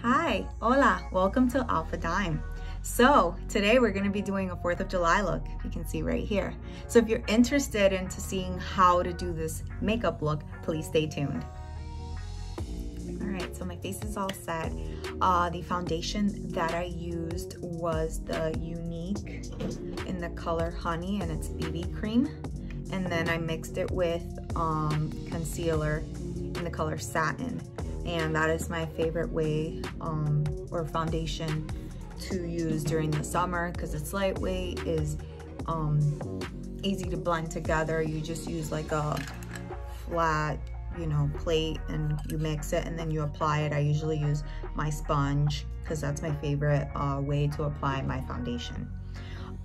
Hi, hola, welcome to Alpha Dime. So today we're going to be doing a 4th of July look, you can see right here. So if you're interested into seeing how to do this makeup look, please stay tuned. All right, so my face is all set. The foundation that I used was the Younique in the color Honey, and it's BB cream. And then I mixed it with concealer in the color Satin. And that is my favorite way or foundation to use during the summer because it's lightweight, is easy to blend together. You just use like a flat, plate, and you mix it and then you apply it. I usually use my sponge because that's my favorite way to apply my foundation.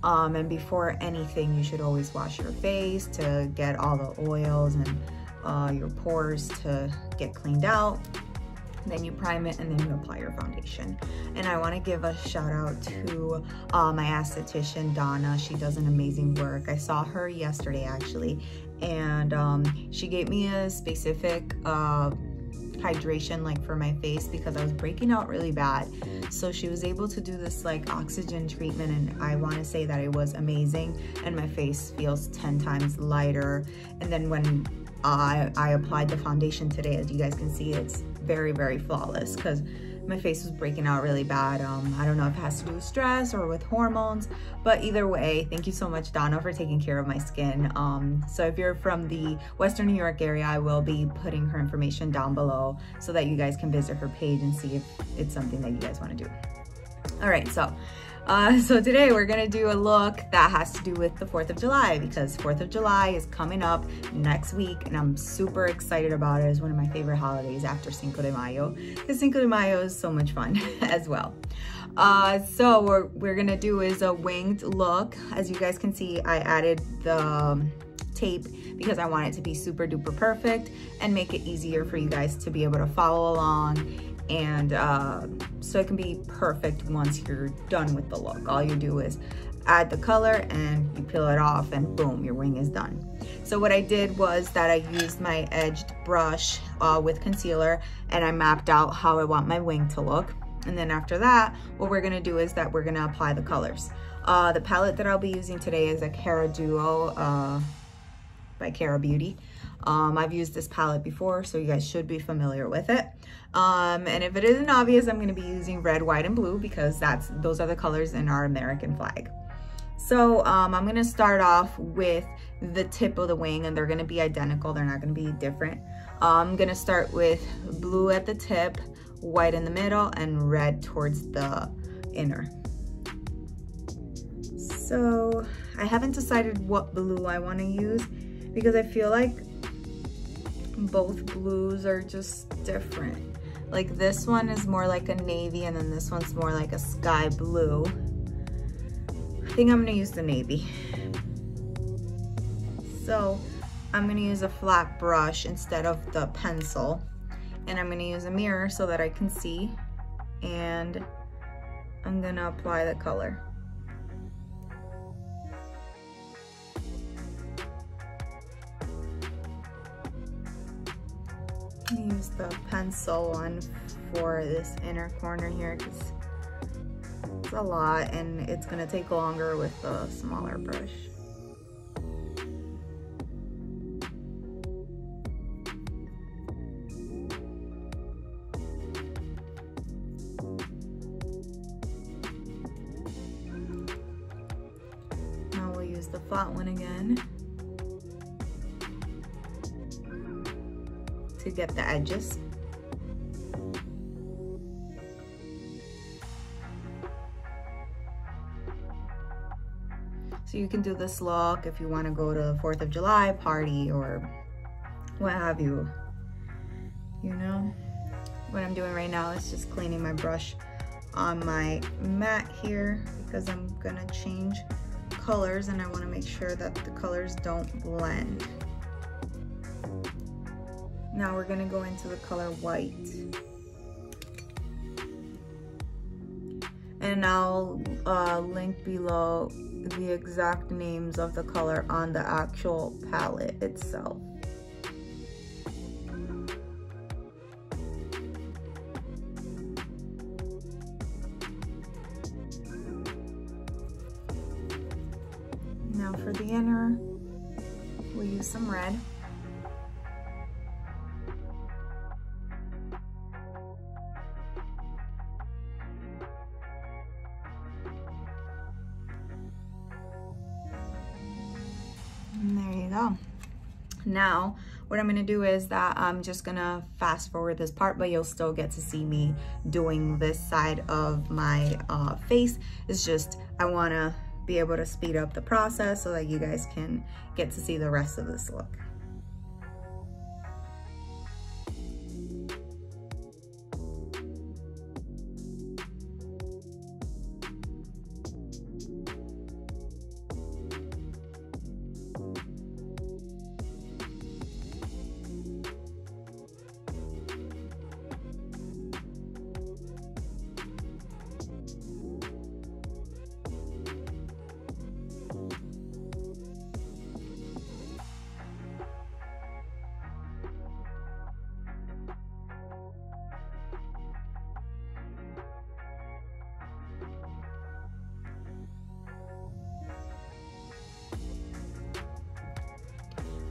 And before anything, you should always wash your face to get all the oils and your pores to get cleaned out. Then you prime it and then you apply your foundation. And I want to give a shout out to my esthetician Donna. She does an amazing work. I saw her yesterday actually, and she gave me a specific hydration like for my face because I was breaking out really bad. So she was able to do this like oxygen treatment, and I want to say that it was amazing, and my face feels 10 times lighter. And then when I applied the foundation today, as you guys can see, it's very, very flawless because my face was breaking out really bad. I don't know if it has to do with stress or with hormones, but either way, thank you so much, Donna, for taking care of my skin. So if you're from the Western New York area, I will be putting her information down below so that you guys can visit her page and see if it's something that you guys want to do. All right, so today we're gonna do a look that has to do with the 4th of July because 4th of July is coming up next week, and I'm super excited about it. It's one of my favorite holidays after Cinco de Mayo, because Cinco de Mayo is so much fun as well. So what we're gonna do is a winged look. As you guys can see, I added the tape because I want it to be super duper perfect and make it easier for you guys to be able to follow along, and so it can be perfect once you're done with the look. All you do is add the color and you peel it off and boom, your wing is done. So what I did was that I used my edged brush with concealer, and I mapped out how I want my wing to look. And then after that, what we're gonna do is that we're gonna apply the colors. The palette that I'll be using today is a Cara Duo by Cara Beauty. I've used this palette before, so you guys should be familiar with it. And if it isn't obvious, I'm gonna be using red, white, and blue because those are the colors in our American flag. So I'm gonna start off with the tip of the wing, and they're gonna be identical, they're not gonna be different. I'm gonna start with blue at the tip, white in the middle, and red towards the inner. So I haven't decided what blue I wanna use because I feel like both blues are just different. Like this one is more like a navy, and then this one's more like a sky blue. I think I'm gonna use the navy. So I'm gonna use a flat brush instead of the pencil, and I'm gonna use a mirror so that I can see, and I'm gonna apply the color. Use the pencil one for this inner corner here because it's a lot and it's gonna take longer with the smaller brush. Now we'll use the flat one again to get the edges. So you can do this look if you want to go to the 4th of July party or what have you. What I'm doing right now is just cleaning my brush on my mat here because I'm gonna change colors and I want to make sure that the colors don't blend. Now we're gonna go into the color white. And I'll link below the exact names of the color on the actual palette itself. for the inner, we'll use some red. And there you go. Now, what I'm gonna do is that I'm just gonna fast forward this part, but you'll still get to see me doing this side of my face. It's just, I wanna be able to speed up the process so that you guys can get to see the rest of this look.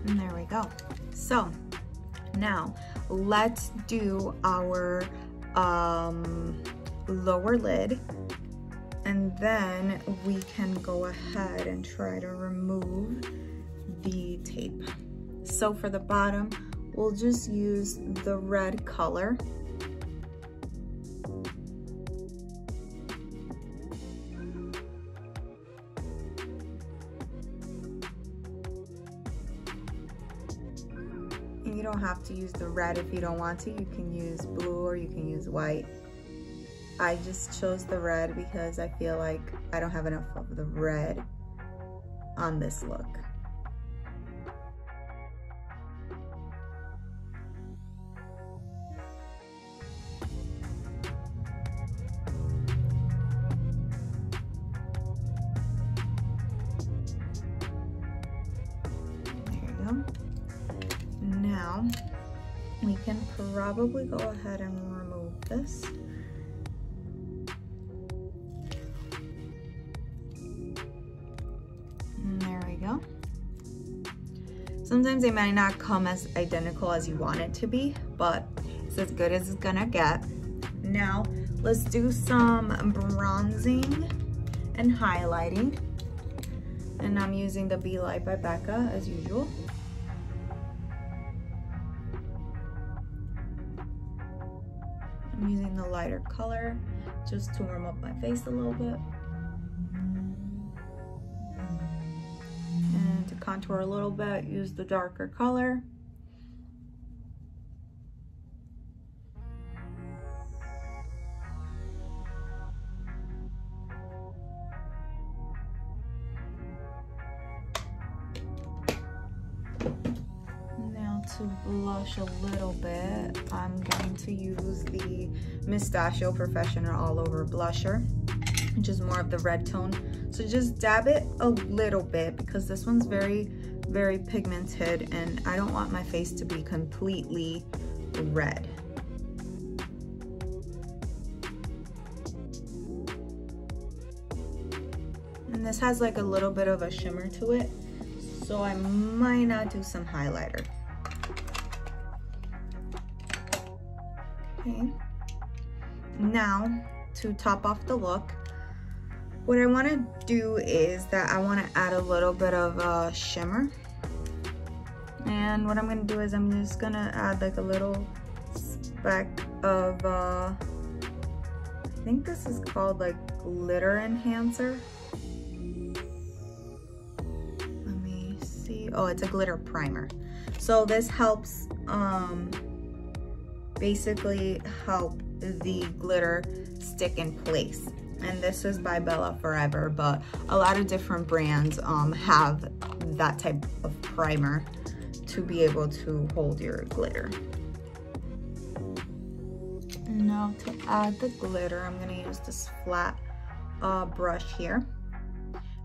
And there we go. So now let's do our lower lid, and then we can go ahead and try to remove the tape. So for the bottom, we'll just use the red color. You don't have to use the red if you don't want to. You can use blue or you can use white. I just chose the red because I feel like I don't have enough of the red on this look. Now we can probably go ahead and remove this. And there we go. Sometimes they might not come as identical as you want it to be, but it's as good as it's gonna get. Now let's do some bronzing and highlighting. And I'm using the Be Light by Becca as usual. I'm using the lighter color just to warm up my face a little bit. And to contour a little bit, use the darker color. To blush a little bit, I'm going to use the Mustachio Professional All Over Blusher, which is more of the red tone. So just dab it a little bit because this one's very, very pigmented and I don't want my face to be completely red. And this has like a little bit of a shimmer to it, so I might not do some highlighter. Okay, now to top off the look, what I want to do is that I want to add a little bit of shimmer, and what I'm going to do is I'm just going to add like a little speck of I think this is called like glitter enhancer. Let me see. Oh, it's a glitter primer. So this helps basically help the glitter stick in place. And this is by Bella Forever, but a lot of different brands have that type of primer to be able to hold your glitter. Now to add the glitter, I'm gonna use this flat brush here.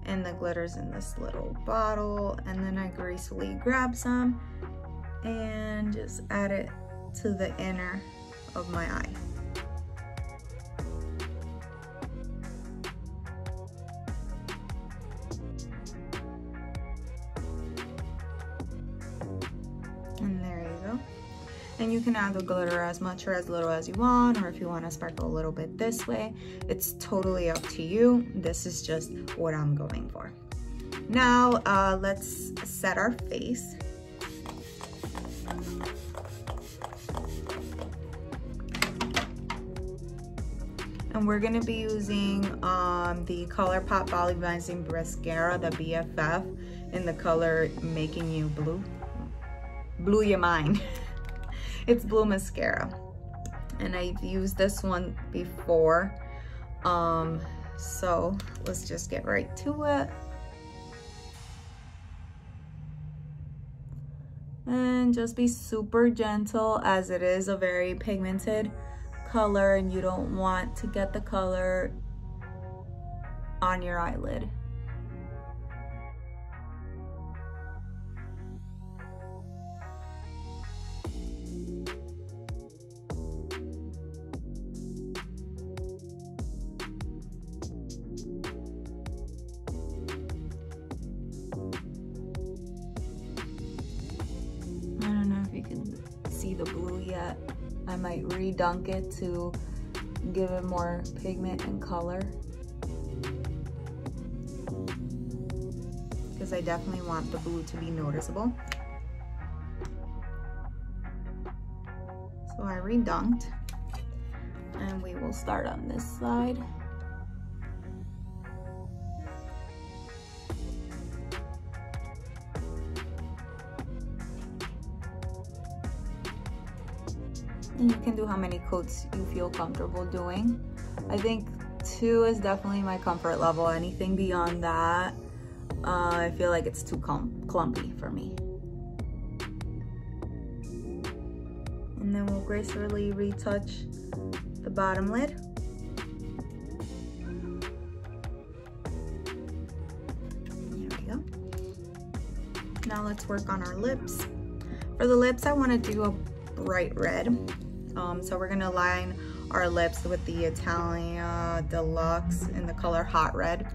And the glitter's in this little bottle, and then I gracefully grab some and just add it to the inner of my eye. And you can add the glitter as much or as little as you want, or if you want to sparkle a little bit this way, it's totally up to you. This is just what I'm going for. Now let's set our face. And we're gonna be using the ColourPop Volumizing Mascara, the BFF, in the color Making You Blue. Blew your mind. It's blue mascara. And I've used this one before. So let's just get right to it. And just be super gentle, as it is a very pigmented color and you don't want to get the color on your eyelid. I don't know if you can see the blue yet. I might redunk it to give it more pigment and color, because I definitely want the blue to be noticeable. So I redunked, and we will start on this side. And you can do how many coats you feel comfortable doing. I think 2 is definitely my comfort level. Anything beyond that, I feel like it's too clumpy for me. And then we'll gracefully retouch the bottom lid. There we go. Now let's work on our lips. For the lips, I want to do a bright red. So we're gonna line our lips with the Italian Deluxe in the color Hot Red.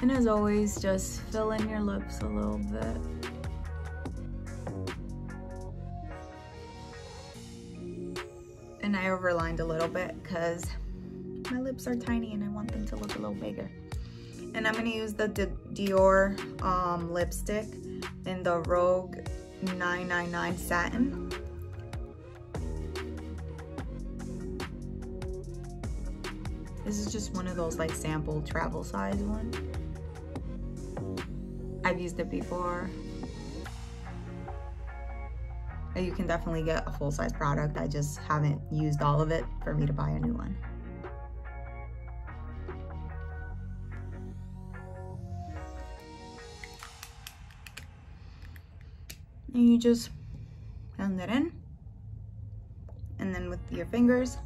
And as always, just fill in your lips a little bit. And I overlined a little bit because my lips are tiny and I want them to look a little bigger. And I'm gonna use the Dior lipstick in the Rogue 999 Satin. This is just one of those like sample travel size ones. I've used it before. You can definitely get a full-size product. I just haven't used all of it for me to buy a new one. And you just blend it in. And then with your fingers,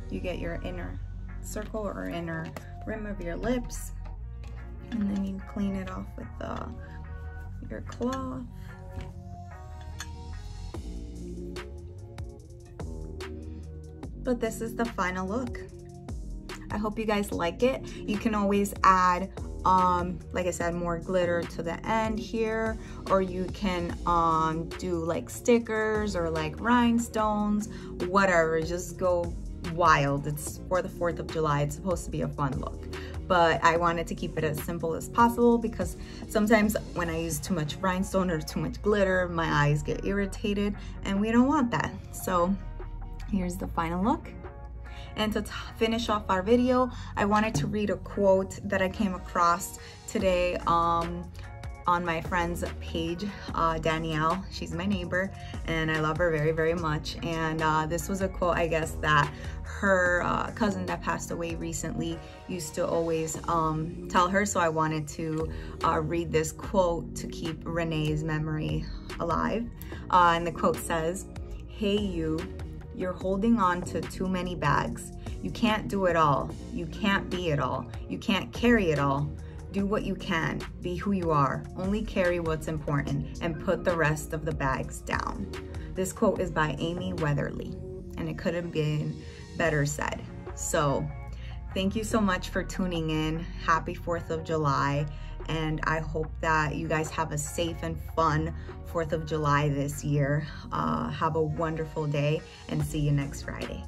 you get your inner circle or inner rim of your lips. And then you clean it off with your cloth. But this is the final look. I hope you guys like it. You can always add, like I said, more glitter to the end here, or you can do like stickers or like rhinestones, whatever, just go wild. It's for the 4th of July. It's supposed to be a fun look. But I wanted to keep it as simple as possible because sometimes when I use too much rhinestone or too much glitter, my eyes get irritated and we don't want that. So here's the final look. And to finish off our video, I wanted to read a quote that I came across today on my friend's page, Danielle. She's my neighbor and I love her very, very much. And this was a quote, I guess, that her cousin that passed away recently used to always tell her. So I wanted to read this quote to keep Rene's memory alive. And the quote says, "Hey you, you're holding on to too many bags. You can't do it all. You can't be it all. You can't carry it all. Do what you can. Be who you are. Only carry what's important and put the rest of the bags down." This quote is by Amy Weatherly, and it could have been better said. So thank you so much for tuning in. Happy 4th of July. And I hope that you guys have a safe and fun 4th of July this year. Have a wonderful day and see you next Friday.